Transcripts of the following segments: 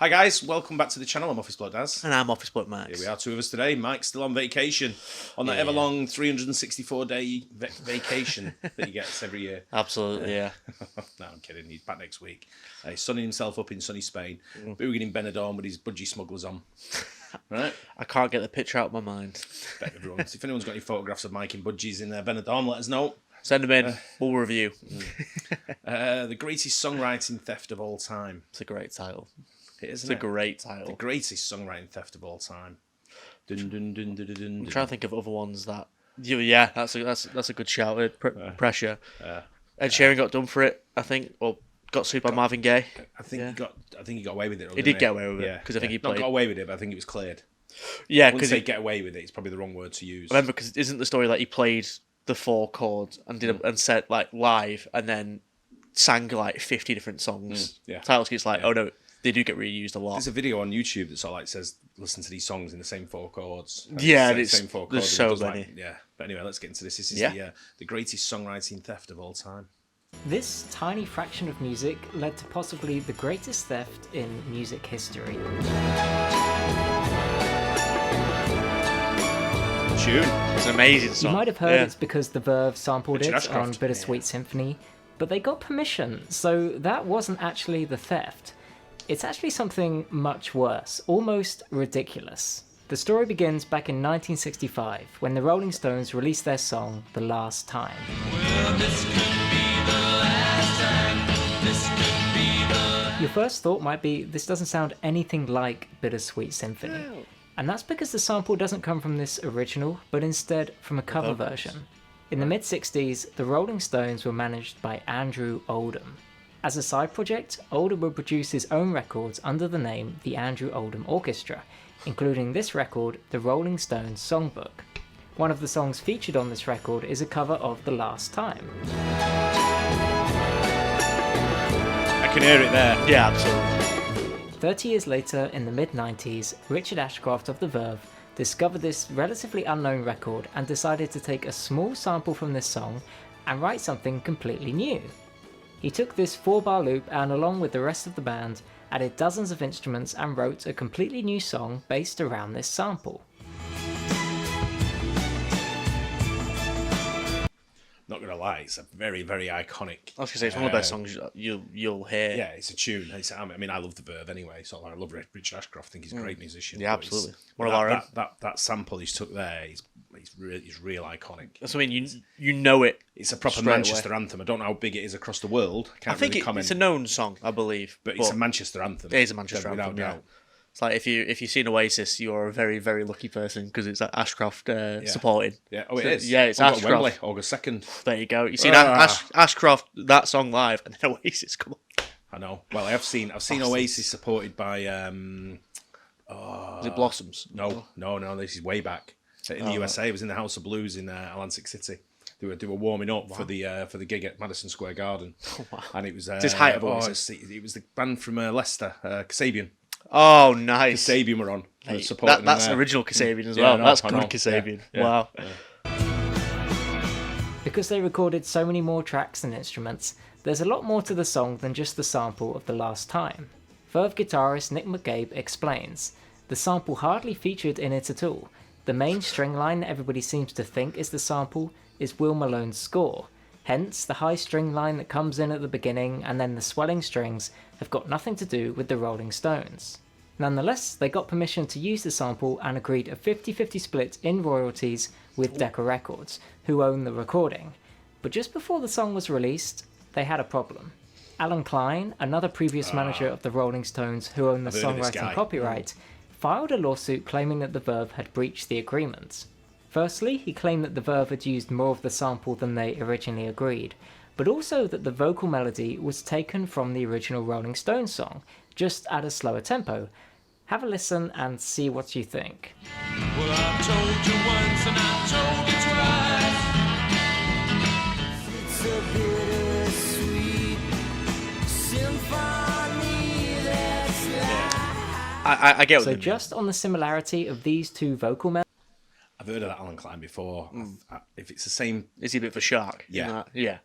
Hi guys, welcome back to the channel. I'm Office Bloke Daz. And I'm Office Bloke Max. Here we are, two of us today. Mike's still on vacation, on that ever-long 364-day vacation that he gets every year. Absolutely, yeah. No, I'm kidding. He's back next week. He's sunning himself up in sunny Spain, booging in Benidorm with his budgie smugglers on. Right? I can't get the picture out of my mind. Bet everyone. If anyone's got any photographs of Mike in budgies in Benidorm, let us know. Send them in. We'll review. The greatest songwriting theft of all time. It's a great title. It's a great title. The greatest songwriting theft of all time. Dun, dun, dun, dun, dun, dun, I'm trying to think of other ones that. Yeah, that's a good shout. Pressure. Ed Sheeran got done for it, I think, or got sued by Marvin Gaye. I think he got away with it. He did get away with it because I think he played. Not got away with it, but I think it was cleared. Yeah, because they get away with it. It's probably the wrong word to use. Remember, because isn't the story like he played the 4 chords and and said like live and then sang like 50 different songs. Title sheet's like, oh no. They do get reused a lot. There's a video on YouTube that sort of like says, listen to these songs in the same 4 chords. Yeah, there's so many. But anyway, let's get into this. This is the greatest songwriting theft of all time. This tiny fraction of music led to possibly the greatest theft in music history. Tune. It's an amazing song. You might have heard it's because the Verve sampled it Ashcroft. on Bittersweet Symphony, but they got permission, so that wasn't actually the theft. It's actually something much worse, almost ridiculous. The story begins back in 1965, when the Rolling Stones released their song, The Last Time. Well, this could be the last time. This could be the... Your first thought might be, this doesn't sound anything like Bittersweet Symphony. No. And that's because the sample doesn't come from this original, but instead from a cover version. In the mid-60s, the Rolling Stones were managed by Andrew Oldham. As a side project, Oldham would produce his own records under the name The Andrew Oldham Orchestra, including this record, The Rolling Stones Songbook. One of the songs featured on this record is a cover of The Last Time. I can hear it there. Yeah, absolutely. 30 years later, in the mid-90s, Richard Ashcroft of The Verve discovered this relatively unknown record and decided to take a small sample from this song and write something completely new. He took this 4-bar loop and, along with the rest of the band, added dozens of instruments and wrote a completely new song based around this sample. Not gonna lie, it's a very, very iconic. I was gonna say it's one of the best songs you'll hear. Yeah, it's a tune. I mean, I love the Verve anyway. So I love Richard Ashcroft. I think he's a great musician. Yeah, absolutely. One of our own. That sample he's took there, he's real iconic. That's what I mean. You know it. It's a proper Manchester anthem. I don't know how big it is across the world. I think it's a known song, I believe. But it's a Manchester anthem. It is a Manchester anthem, yeah. It's like if you've seen Oasis, you're a very, very lucky person because it's Ashcroft supported. Yeah, it is. Yeah, it's Ashcroft. Wembley, August 2nd. There you go. You've seen Ashcroft, that song live, and then Oasis come on. I know. Well, I've seen Oasis supported by... Is it Blossoms? No. This is way back. In the USA, it was in the House of Blues in Atlantic City. They were warming up for the gig at Madison Square Garden. Oh, wow. And it was... It's height of Oasis. It was the band from Leicester, Kasabian. Oh, nice. Kasabian were on. That's original Kasabian as well. That's good Kasabian. Yeah. Wow. Yeah. Because they recorded so many more tracks and instruments, there's a lot more to the song than just the sample of The Last Time. Verve guitarist Nick McGabe explains, the sample hardly featured in it at all. The main string line everybody seems to think is the sample is Will Malone's score. Hence, the high string line that comes in at the beginning and then the swelling strings have got nothing to do with the Rolling Stones. Nonetheless, they got permission to use the sample and agreed a 50-50 split in royalties with Decca Records, who own the recording. But just before the song was released, they had a problem. Alan Klein, another previous manager of the Rolling Stones who owned the songwriting copyright, filed a lawsuit claiming that the Verve had breached the agreement. Firstly, he claimed that the Verve had used more of the sample than they originally agreed, but also that the vocal melody was taken from the original Rolling Stones song, just at a slower tempo. Have a listen and see what you think. Well, I've told you once and I've told you twice. It's a bittersweet symphony that's life. I get what So just on the similarity of these two vocal melodies, I've heard of that Alan Klein before. If it's the same... Is he a bit of a shark? Yeah.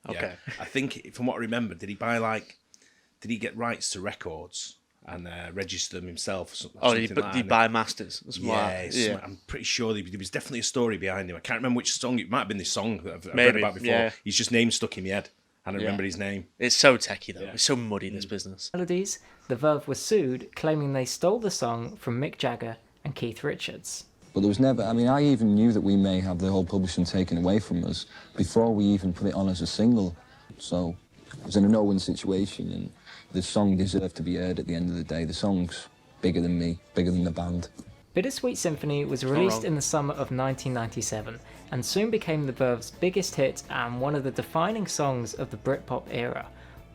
Okay. I think, from what I remember, did he get rights to records? and register them himself. Oh, something did like he that. buy masters? Yeah, I'm pretty sure there was definitely a story behind him. I can't remember which song. It might have been this song that I've read Maybe, about before. yeah. He's just name stuck in my head. I don't remember his name. It's so techie though. Yeah. It's so muddy, this business. Melodies, the Verve were sued, claiming they stole the song from Mick Jagger and Keith Richards. But there was never, I mean, I even knew that we may have the whole publishing taken away from us before we even put it on as a single. So it was in a no-win situation, and the song deserved to be heard at the end of the day. The song's bigger than me, bigger than the band. Bittersweet Symphony was released in the summer of 1997 and soon became the Verve's biggest hit and one of the defining songs of the Britpop era,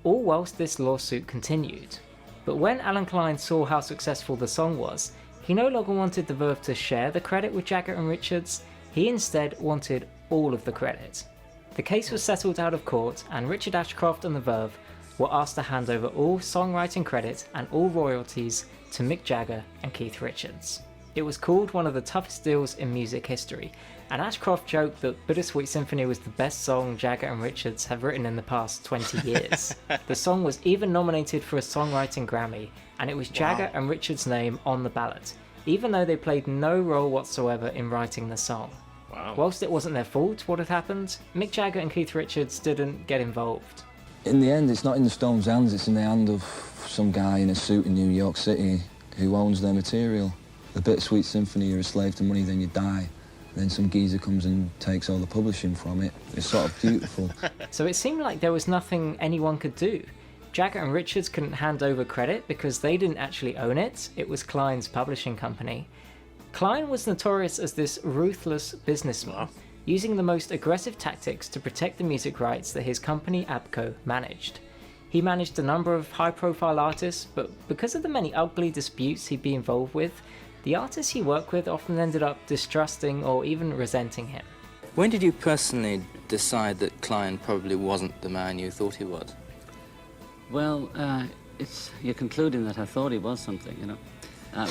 all whilst this lawsuit continued. But when Alan Klein saw how successful the song was, he no longer wanted the Verve to share the credit with Jagger and Richards, he instead wanted all of the credit. The case was settled out of court and Richard Ashcroft and the Verve were asked to hand over all songwriting credit and all royalties to Mick Jagger and Keith Richards. It was called one of the toughest deals in music history, and Ashcroft joked that Bittersweet Symphony was the best song Jagger and Richards have written in the past 20 years. The song was even nominated for a songwriting Grammy, and it was Jagger and Richards' name on the ballot, even though they played no role whatsoever in writing the song. Wow. Whilst it wasn't their fault what had happened, Mick Jagger and Keith Richards didn't get involved. In the end, it's not in the Stones' hands, it's in the hand of some guy in a suit in New York City who owns their material. The Bittersweet Symphony, you're a slave to money, then you die. Then some geezer comes and takes all the publishing from it. It's sort of beautiful. So it seemed like there was nothing anyone could do. Jagger and Richards couldn't hand over credit because they didn't actually own it. It was Klein's publishing company. Klein was notorious as this ruthless businessman, using the most aggressive tactics to protect the music rights that his company ABCO managed. He managed a number of high-profile artists, but because of the many ugly disputes he'd be involved with, the artists he worked with often ended up distrusting or even resenting him. When did you personally decide that Klein probably wasn't the man you thought he was? Well, you're concluding that I thought he was something, you know.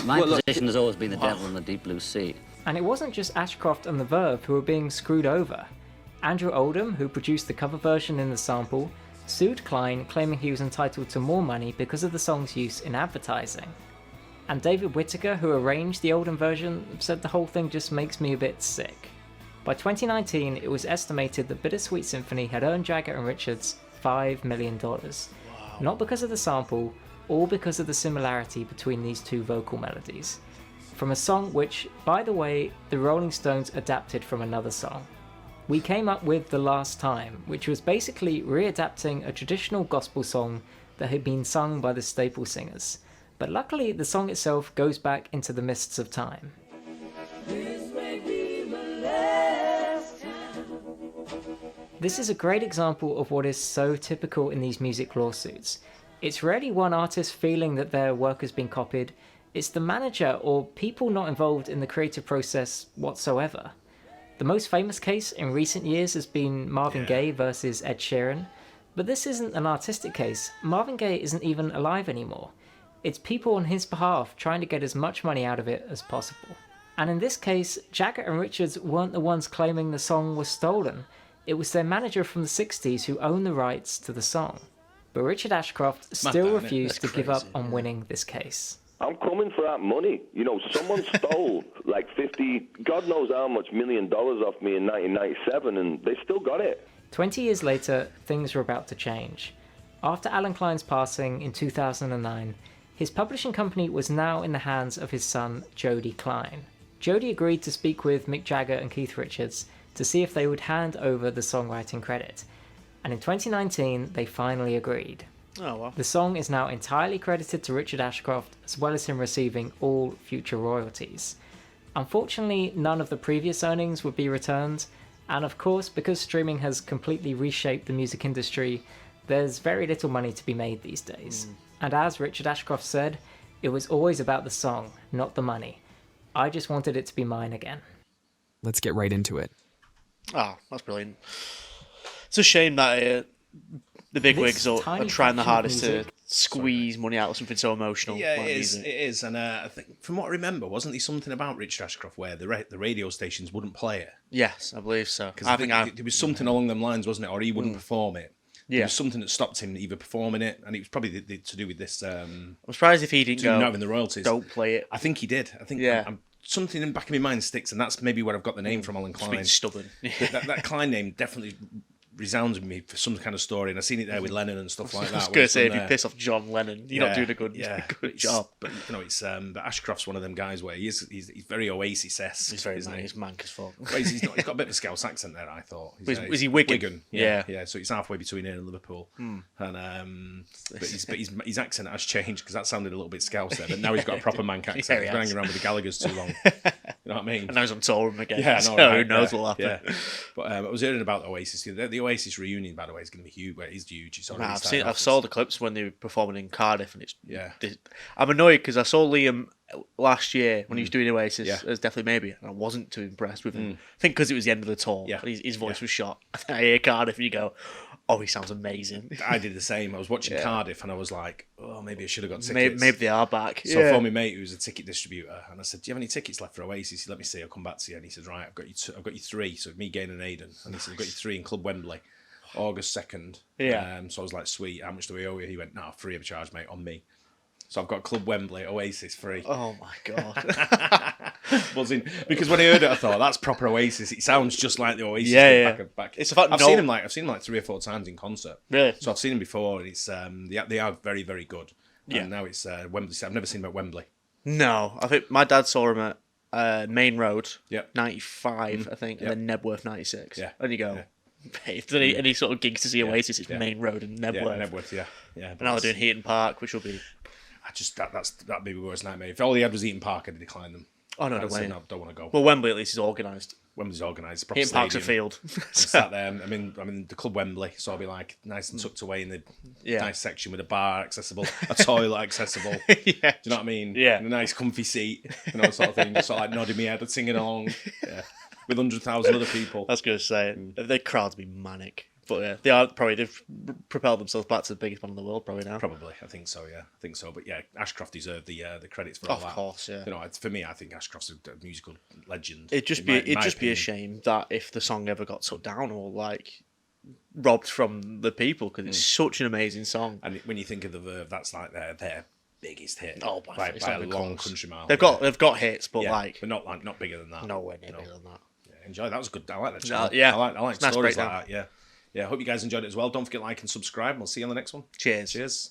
My position has always been the devil in the deep blue sea. And it wasn't just Ashcroft and the Verve who were being screwed over. Andrew Oldham, who produced the cover version in the sample, sued Klein, claiming he was entitled to more money because of the song's use in advertising. And David Whittaker, who arranged the Oldham version, said the whole thing just makes me a bit sick. By 2019, it was estimated that Bittersweet Symphony had earned Jagger and Richards $5 million. Not because of the sample, or because of the similarity between these two vocal melodies. From a song which, by the way, the Rolling Stones adapted from another song. We came up with The Last Time, which was basically readapting a traditional gospel song that had been sung by the Staple Singers. But luckily, the song itself goes back into the mists of time. This is a great example of what is so typical in these music lawsuits. It's rarely one artist feeling that their work has been copied, it's the manager or people not involved in the creative process whatsoever. The most famous case in recent years has been Marvin Gaye versus Ed Sheeran, but this isn't an artistic case. Marvin Gaye isn't even alive anymore. It's people on his behalf trying to get as much money out of it as possible. And in this case, Jagger and Richards weren't the ones claiming the song was stolen. It was their manager from the 60s who owned the rights to the song. But Richard Ashcroft still refused to give up on winning this case. I'm coming for that money. You know, someone stole like 50, God knows how much $1 million off me in 1997, and they still got it. 20 years later, things were about to change. After Alan Klein's passing in 2009, his publishing company was now in the hands of his son, Jody Klein. Jody agreed to speak with Mick Jagger and Keith Richards to see if they would hand over the songwriting credit. And in 2019, they finally agreed. Oh, wow. The song is now entirely credited to Richard Ashcroft, as well as him receiving all future royalties. Unfortunately, none of the previous earnings would be returned, and of course, because streaming has completely reshaped the music industry, there's very little money to be made these days. And as Richard Ashcroft said, it was always about the song, not the money. I just wanted it to be mine again. Let's get right into it. Oh, that's brilliant. It's a shame that the bigwigs are trying the hardest to squeeze money out of something so emotional. Yeah, like it is. music. It is, and I think from what I remember, wasn't there something about Richard Ashcroft where the radio stations wouldn't play it? Yes, I believe so. Because I think there was something along them lines, wasn't it? Or he wouldn't perform it. There was something that stopped him either performing it, and it was probably to do with this. I'm surprised if he didn't go. Not having the royalties. Don't play it. I think he did. I think something in the back of my mind sticks, and that's maybe where I've got the name from, Alan Klein. Stubborn. that Klein name definitely resounds with me for some kind of story, and I've seen it there with Lennon and stuff like that. I was going to say, if you piss off John Lennon, you're not doing a good job. But you know, it's but Ashcroft's one of them guys where he's very Oasis-esque. He's very nice, mank as fuck. Well, he's got a bit of a Scouse accent there, I thought. Is he Wigan? Yeah. So he's halfway between here and Liverpool. And but his accent has changed because that sounded a little bit Scouse there. But now he's got a proper mank accent. He's been hanging around with the Gallagher's too long. You know what I mean? And now he's on tour with them again. Yeah, so who knows what'll happen. Yeah. But I was hearing about Oasis. The Oasis reunion, by the way, is going to be huge. Well, it is huge. It's already I've saw the clips when they were performing in Cardiff, and I'm annoyed because I saw Liam last year when he was doing Oasis as Definitely Maybe, and I wasn't too impressed with him. I think because it was the end of the tour, his voice was shot. I hear Cardiff, and you go, oh, he sounds amazing. I did the same. I was watching Cardiff, and I was like, oh, maybe I should have got tickets. Maybe they are back. So I phoned my mate who's a ticket distributor, and I said, do you have any tickets left for Oasis? He said, let me see, I'll come back to you. And he said, right, I've got you 3. So me, Gain and Aidan. And he said, I've got you 3 in Club Wembley, August 2nd. So I was like, sweet, how much do we owe you? He went, no, free of charge, mate, on me. So I've got Club Wembley, Oasis free. Oh my god! Buzzing, because when I heard it, I thought that's proper Oasis. It sounds just like the Oasis. Back. It's a fact. I've seen him like 3 or 4 times in concert. Really? So I've seen him before, and it's they are very, very good. And now it's Wembley. I've never seen him at Wembley. No, I think my dad saw him at Main Road, 95, I think, and then Nebworth 96. Yeah, and you go. Hey, if there's any sort of gigs to see Oasis, it's Main Road and Nebworth. Yeah, Nebworth, yeah. And now they're doing Heaton Park, which will be. That'd be my worst nightmare. If all he had was Eaton Park, I'd decline them. Oh no, I don't want to go. Well, Wembley at least is organised. Wembley's organised. Heaton Park's a field. I'm sat there. I'm in the Club Wembley, so I'll be like nice and tucked away in the nice section with a bar accessible, a toilet accessible. Do you know what I mean? Yeah. And a nice comfy seat, sort of thing. Just sort of like nodding my head and singing along. Yeah. With 100,000 other people. I was going to say, the crowd's be manic. But they've propelled themselves back to the biggest band in the world probably now. Probably, I think so. But Ashcroft deserved the credits for all that. Of course, yeah. For me, I think Ashcroft's a musical legend. It'd just be a shame that if the song ever got took down or like robbed from the people, because it's such an amazing song. And when you think of the Verve, that's like their biggest hit. Oh, by a long country mile. They've got hits, but but not bigger than that. Nowhere near bigger than that. Yeah, enjoy. That was good. I like that channel. I like stories like that. Yeah. I hope you guys enjoyed it as well. Don't forget to like and subscribe. We'll see you on the next one. Cheers. Cheers.